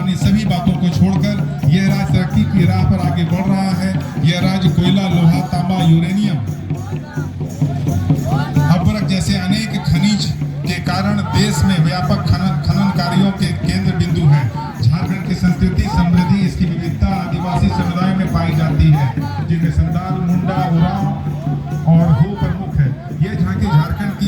अन्य सभी बातों को छोड़कर यह राज्य तरक्की की राह पर आगे बढ़ रहा है। यह राज्य कोयला, लोहा, तांबा, यूरेनियम, अभ्रक जैसे अनेक खनिज के कारण देश में व्यापक खनन कार्यों के केंद्र बिंदु है। झारखंड की संस्कृति समृद्धि, इसकी विविधता आदिवासी समुदाय में पाई जाती है, जिनमें संथाल, मुंडा, उरांव और हो प्रमुख है। यह झांकी झारखंड की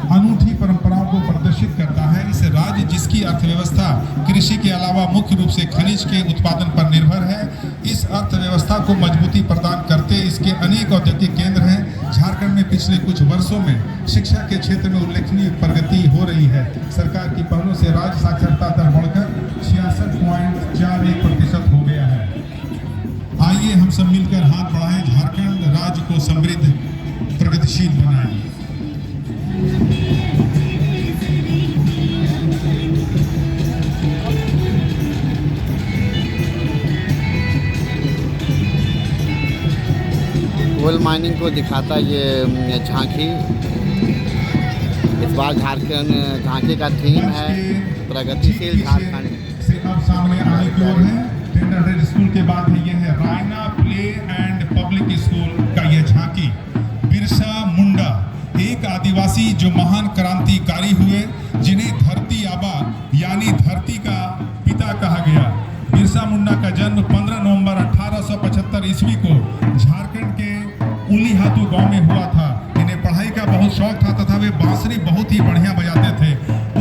अनूठी परंपराओं को प्रदर्शित करता है। इस राज्य जिसकी अर्थव्यवस्था कृषि के अलावा मुख्य रूप से खनिज के उत्पादन पर निर्भर है, इस अर्थव्यवस्था को मजबूती प्रदान करते इसके अनेक औद्योगिक केंद्र हैं। झारखंड में पिछले कुछ वर्षों में शिक्षा के क्षेत्र में उल्लेखनीय प्रगति हो रही है। सरकार की पहलों से राज्य साक्षरता दर बढ़कर 66.41% हो गया है। आइए हम सब मिलकर हाथ बढ़ाएं, झारखंड राज्य को समृद्ध प्रगतिशील बनाएं। कोल माइनिंग को दिखाता ये झांकी। इस बार झारखंड झांकी का थीम है प्रगतिशील झारखंड। से अब सामने आने की ओर है। टेंडर स्कूल के बाद है, ये है Raina play and public school का यह झांकी। बिरसा मुंडा एक आदिवासी जो महान क्रांतिकारी हुए, जिन्हें धरती आबा यानी धरती का पिता कहा गया। बिरसा मुंडा का जन्म 15 नवंबर 1875 ईस्वी को झारखंड के उलीहातू गांव में हुआ था। इन्हें पढ़ाई का बहुत शौक था तथा वे बांसुरी बहुत ही बढ़िया बजाते थे।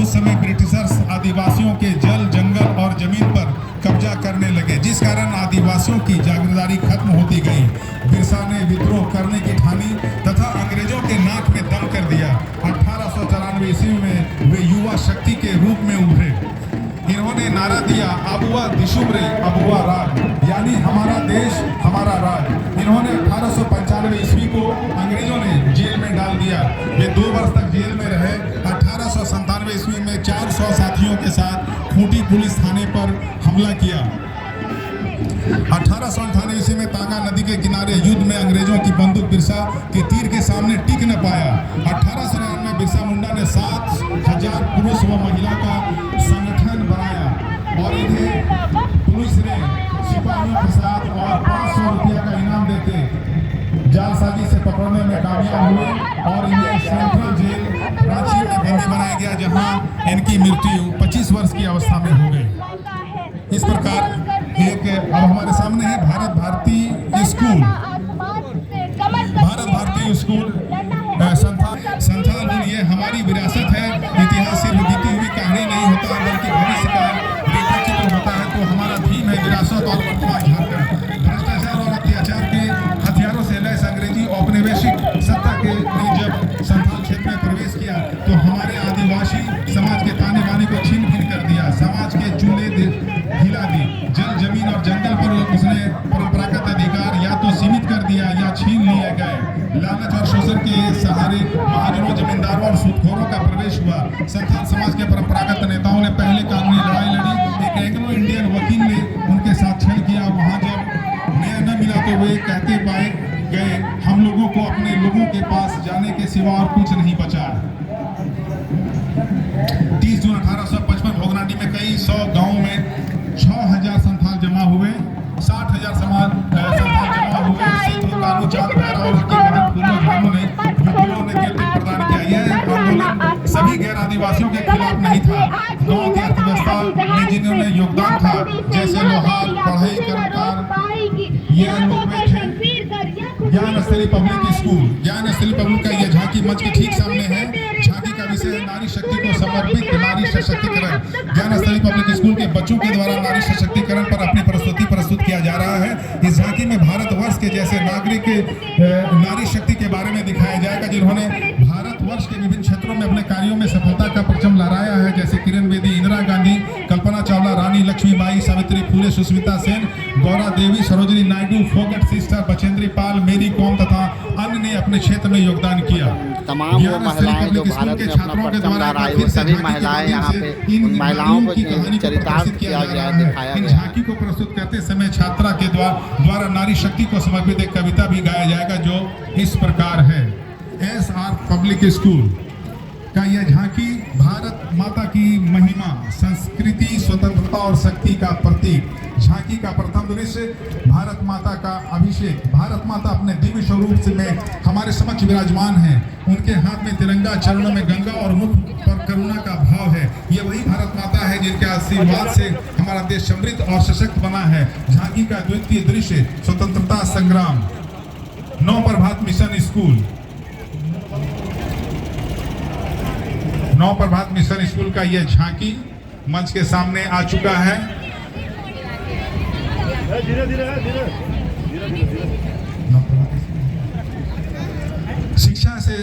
उस समय ब्रिटिशर्स आदिवासियों के जल, जंगल और जमीन पर कब्जा करने लगे, जिस कारण आदिवासियों की जागीरदारी खत्म होती गई। बिरसा ने विद्रोह करने की ठानी तथा अंग्रेजों के नाक में दम कर दिया। 1894 ईस्वी में वे युवा शक्ति के रूप में उभरे। इन्होंने नारा दिया, अबुआ दिशुमरे अबुआ राज, यानी हमारा देश हमारा राज। इन्होंने 1895 ईस्वी को अंग्रेजों ने जेल में डाल दिया। वे 2 वर्ष तक जेल में रहे। 1897 ईस्वी में 400 साथियों के साथ खूंटी पुलिस थाने पर हमला किया। 1898 ईस्वी में तांगा नदी के किनारे युद्ध में अंग्रेजों की बंदूक बिरसा के तीर के सामने टिक न पाया। 1899 में बिरसा मुंडा ने 7000 पुरुष व महिला का संगठन बनाया और इन्हें पुलिस ने सिपाहियों के साथ और 500 रुपया का इनाम देते जालसाजी से पकड़ने में कामयाब हुए और इन्हें सेंट्रल जेल रांची में बंदी बनाया गया, जहां इनकी मृत्यु 25 वर्ष की अवस्था में हो गई। इस प्रकार एक अब हमारे सामने है भारत भारती स्कूल। भारत भारती स्कूल संथाल ये हमारी विरासत है। इतिहास सिर्फ बीती हुई कहानी नहीं होता बल्कि भविष्य का रेखाचित्र होता है। तो हमारा थीम है विरासत और वर्तमान झारखंड। भ्रष्टाचार और अत्याचार के हथियारों से लैस अंग्रेजी औपनिवेशिक सत्ता के ने जब संथाल क्षेत्र में प्रवेश किया तो हमारे आदिवासी समाज के ताने बाने को छीन भिन कर दिया। समाज के चूल्हे हिला दी। जल, जमीन और जंगल पर उसने परंपरागत अधिकार या तो सीमित कर दिया या छीन लिए गए। लालच और शोषण के सहारे महाजनों, जमींदारों और सूदखोरों का प्रवेश हुआ। संथाल समाज के परंपरागत नेताओं ने पहले कानूनी लड़ाई लड़ी। एक एंग्लो इंडियन वकील ने उनके साथ छल किया। वहां जब न्याय न मिला तो वे कहते पाए गए, हम लोगों को अपने लोगों के पास जाने के सिवा और कुछ नहीं बचा। 30 जून 1855 भोगनाडी में कई 100 गांवों में 6000 संथाल जमा हुए। 60,000 संथाल जमा हुए। सिद्धू, कानू, चाँद, पैरा और हकीकत फूलों झानों ने युवकों ने नेतृत्व प्रदान किया। यह आंदोलन सभी गैर आदिवासियों के खिलाफ नहीं था। गांव की अर्थव्यवस्था में जिन्होंने योगदान था, जैसे लोहार, बढ़ई, कर्मकार, ये लोग थे। ज्ञान स्थली पब्लिक स्कूल, ज्ञान स्थली पब्लिक का यह झांकी मंच के ठीक सामने है। झांकी का विषय है नारी शक्ति को समर्पित नारी सशक्तिकरण। ज्ञान स्थली पब्लिक स्कूल के बच्चों के द्वारा नारी सशक्तिकरण पर अपनी प्रस्तुति प्रस्तुत किया जा रहा है। इस झांकी में भारतवर्ष के जैसे नागरिक नारी शक्ति के बारे में दिखाया जाएगा, जिन्होंने भारतवर्ष के विभिन्न क्षेत्रों में अपने कार्यों में सफलता का परचम लहराया है, जैसे किरण बेदी, इंदिरा गांधी, कल्पना चावला, रानी लक्ष्मीबाई, सावित्री फुले, सुष्मिता सेन, गौरा देवी, सरोजिनी नायडू, फोगट सिस्टर, बचेंद्री पाल, मेरी कॉम तथा अन्य ने अपने क्षेत्र में योगदान किया। तमाम वो महिलाएं जो भारत में अपना परचम लहराई, वो सभी महिलाएं यहाँ पे उन महिलाओं को चरितार्थ किया गया, दिखाया गया। झांकी को प्रस्तुत करते समय छात्रा के द्वारा नारी शक्ति को समर्पित एक कविता भी गाया जाएगा, जो इस प्रकार है। SR पब्लिक स्कूल का यह झांकी भारत माता की महिमा, संस्कृति, स्वतंत्रता और शक्ति का प्रतीक। झांकी का प्रथम दृश्य भारत माता का अभिषेक। भारत माता अपने दिव्य स्वरूप से में हमारे समक्ष विराजमान है। उनके हाथ में तिरंगा, चरणों में गंगा और मुख पर करुणा का भाव है। ये वही भारत माता है जिनके आशीर्वाद से हमारा देश समृद्ध और सशक्त बना है। झांकी का द्वितीय दृश्य स्वतंत्रता संग्राम। नौ प्रभात मिशन स्कूल, नौ प्रभात मिशन स्कूल का यह झांकी मंच के सामने आ चुका है। शिक्षा से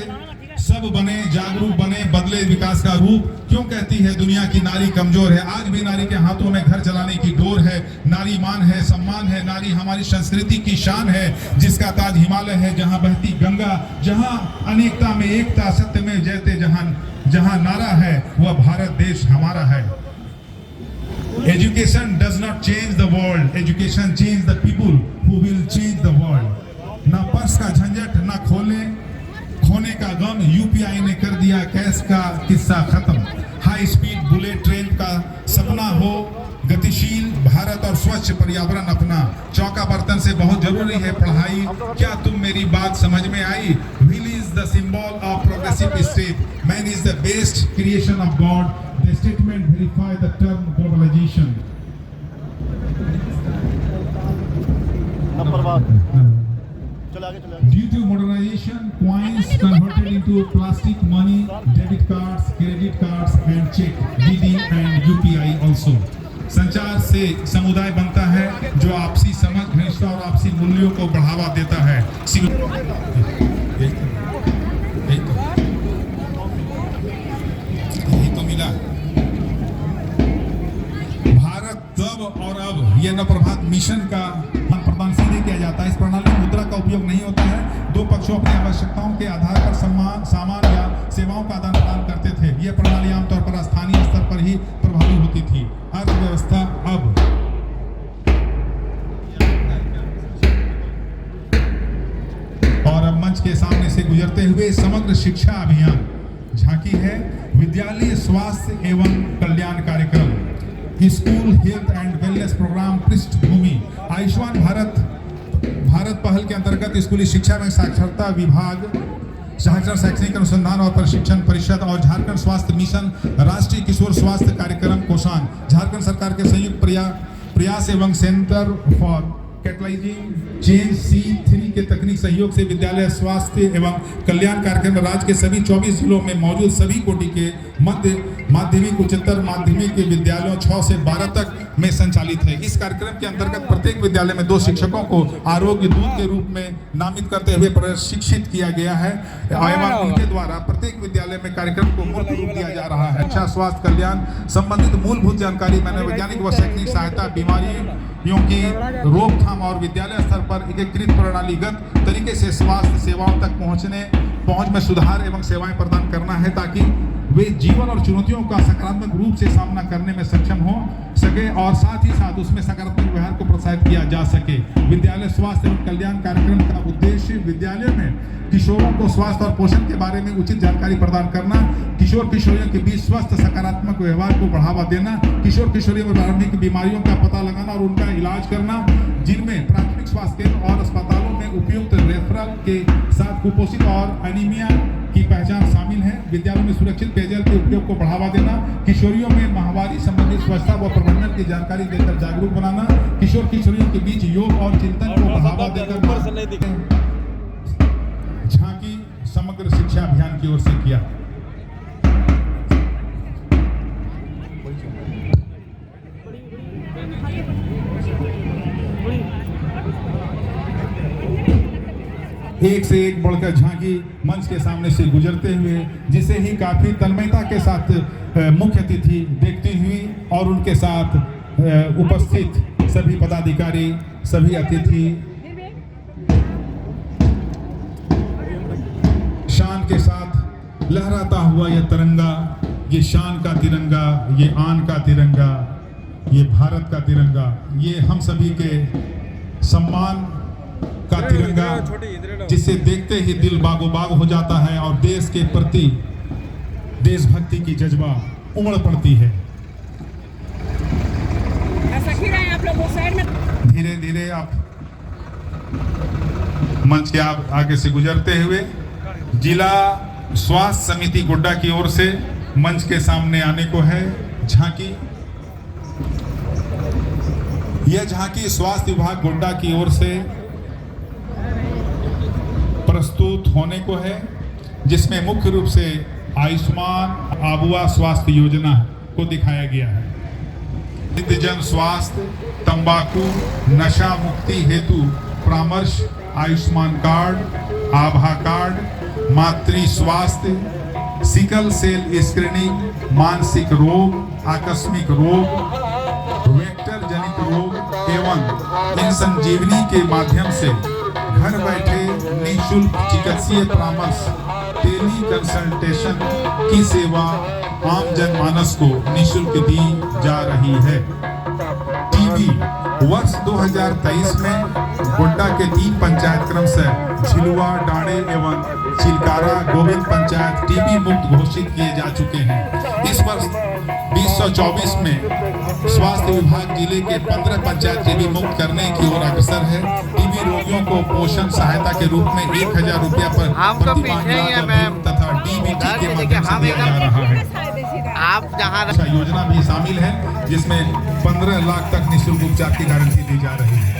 सब बने, जागरूक बने, बदले विकास का रूप। क्यों कहती है दुनिया की नारी कमजोर है? आज भी नारी के हाथों में घर चलाने की डोर है। नारी मान है, सम्मान है। नारी हमारी संस्कृति की शान है, जिसका ताज हिमालय है, जहां बहती गंगा, जहां अनेकता में एकता, सत्य में जयते जहां नारा है, वह भारत देश हमारा है। Education does not change the world. Education change the people who will change the world. ना पर्स का झंझट, ना खोने का गम। यूपीआई ने कर दिया कैश का किस्सा खत्म। हाई स्पीड बुलेट ट्रेन का सपना हो, गतिशील भारत और स्वच्छ पर्यावरण अपना। चौका बर्तन से बहुत जरूरी है पढ़ाई। क्या तुम मेरी बात समझ में आई? Wheel is the symbol of progressive state. Man is the best creation of God. The statement verify the term globalization. Due to modernization, coins converted into plastic money, debit cards, credit cards, and check, DD and UPI also. संचार से समुदाय बनता है जो आपसी समझ, घनिष्ठता और आपसी मूल्यों को बढ़ावा देता है। यही तो मिला। भारत तब और अब यह नवप्रभात मिशन का प्रदान सीधे किया जाता है। इस प्रणाली में मुद्रा का उपयोग नहीं होता है। दो पक्षों अपनी आवश्यकताओं के आधार पर सामान या सेवाओं का आदान प्रदान करते थे। यह प्रणाली आमतौर पर स्थानीय स्तर पर ही प्रभावी होती थी। अर्थव्यवस्था अब मंच के सामने से गुजरते हुए समग्र शिक्षा अभियान झांकी है। विद्यालय स्वास्थ्य एवं कल्याण कार्यक्रम, school health and wellness programme पृष्ठभूमि। आयुष्मान भारत पहल के अंतर्गत स्कूली शिक्षा में साक्षरता विभाग, झारखंड शैक्षणिक अनुसंधान और प्रशिक्षण परिषद और झारखंड स्वास्थ्य मिशन, राष्ट्रीय किशोर स्वास्थ्य कार्यक्रम कोषांग, झारखंड सरकार के संयुक्त प्रयास एवं centre for catalysing change C3 के तकनीक सहयोग से विद्यालय स्वास्थ्य एवं कल्याण कार्यक्रम राज्य के सभी 24 जिलों में मौजूद सभी कोटि के माध्यमिक, उच्चतर माध्यमिक विद्यालयों 6 से 12 तक में संचालित है। इस कार्यक्रम के अंतर्गत प्रत्येक विद्यालय में 2 शिक्षकों को आरोग्य दूत के रूप में नामित करते हुए प्रशिक्षित किया गया है एवं उनके द्वारा प्रत्येक विद्यालय में कार्यक्रम को मूर्त रूप दिया जा रहा है। अच्छा स्वास्थ्य कल्याण संबंधित मूलभूत जानकारी, मनोवैज्ञानिक व शैक्षणिक सहायता, बीमारियों की रोकथाम और विद्यालय स्तर पर एकीकृत प्रणालीगत तरीके से स्वास्थ्य सेवाओं तक पहुंच में सुधार एवं सेवाएं प्रदान करना है, ताकि वे जीवन और चुनौतियों का सकारात्मक रूप से सामना करने में सक्षम हो सके और साथ ही साथ उसमें सकारात्मक व्यवहार को प्रोत्साहित किया जा सके। विद्यालय स्वास्थ्य एवं कल्याण कार्यक्रम का उद्देश्य विद्यालय में किशोरों को स्वास्थ्य और पोषण के बारे में उचित जानकारी प्रदान करना, किशोर किशोरियों के बीच स्वस्थ सकारात्मक व्यवहार को बढ़ावा देना, किशोर किशोरियों में प्रारंभिक बीमारियों का पता लगाना और उनका इलाज करना, जिनमें प्राथमिक स्वास्थ्य केंद्र और अस्पतालों में उपयुक्त रेफरल के साथ कुपोषित और एनीमिया की पहचान शामिल है। विद्यालयों में सुरक्षित पेयजल के उपयोग को बढ़ावा देना, किशोरियों में माहवारी संबंधित स्वच्छता व प्रबंधन की जानकारी देकर जागरूक बनाना, किशोर किशोरियों के बीच योग और चिंतन को बढ़ावा देकर झांकी समग्र शिक्षा अभियान की ओर से किया। एक से एक बढ़कर झांकी मंच के सामने से गुजरते हुए, जिसे ही काफी तन्मयता के साथ मुख्य अतिथि देखती हुई और उनके साथ उपस्थित सभी पदाधिकारी, सभी अतिथि शान के साथ लहराता हुआ यह तिरंगा, ये शान का तिरंगा, ये आन का तिरंगा, ये भारत का तिरंगा, ये हम सभी के सम्मान का तिरंगा, जिसे देखते ही दिल बागो बाग हो जाता है और देश के प्रति देशभक्ति की जज्बा उमड़ पड़ती है। धीरे धीरे आप मंच के आगे से गुजरते हुए जिला स्वास्थ्य समिति गोड्डा की ओर से मंच के सामने आने को है झांकी। यह झांकी स्वास्थ्य विभाग गोड्डा की ओर से प्रस्तुत होने को है, जिसमें मुख्य रूप से आयुष्मान आबुआ स्वास्थ्य योजना को दिखाया गया है। जन स्वास्थ्य, तंबाकू, नशा मुक्ति हेतु परामर्श, आयुष्मान कार्ड, आभा कार्ड, मातृ स्वास्थ्य, सिकल सेल स्क्रीनिंग, मानसिक रोग, आकस्मिक रोग, वेक्टर जनित रोग एवं इन संजीवनी के माध्यम से घर बैठे निःशुल्क चिकित्सीय परामर्श, टेली कंसल्टेशन की सेवा आम जनमानस को निःशुल्क दी जा रही है। टीबी वर्ष 2023 में गोड्डा के 3 पंचायत क्रम से झिलुआ, डाड़े एवं चिलकारा गोविंद पंचायत टीबी मुक्त घोषित किए जा चुके हैं। इस वर्ष 2024 में स्वास्थ्य विभाग जिले के 15 पंचायत टीबी मुक्त करने की ओर अग्रसर है। टीबी रोगियों को पोषण सहायता के रूप में 1000 रुपया पर प्रति माह तथा डीबीटी के माध्यम से दिया जा रहा है। आप जहाँ योजना भी शामिल है, जिसमें 15 लाख तक निःशुल्क उपचार की गारंटी दी जा रही है।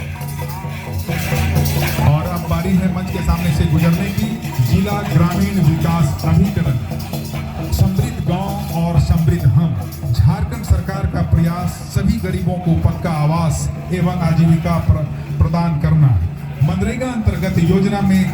और अब बारी है मंच के सामने से गुजरने की। जिला ग्रामीण विकास अभिकरण, समृद्ध गांव और समृद्ध हम, झारखंड सरकार का प्रयास सभी गरीबों को पक्का आवास एवं आजीविका प्रदान करना। मनरेगा अंतर्गत योजना में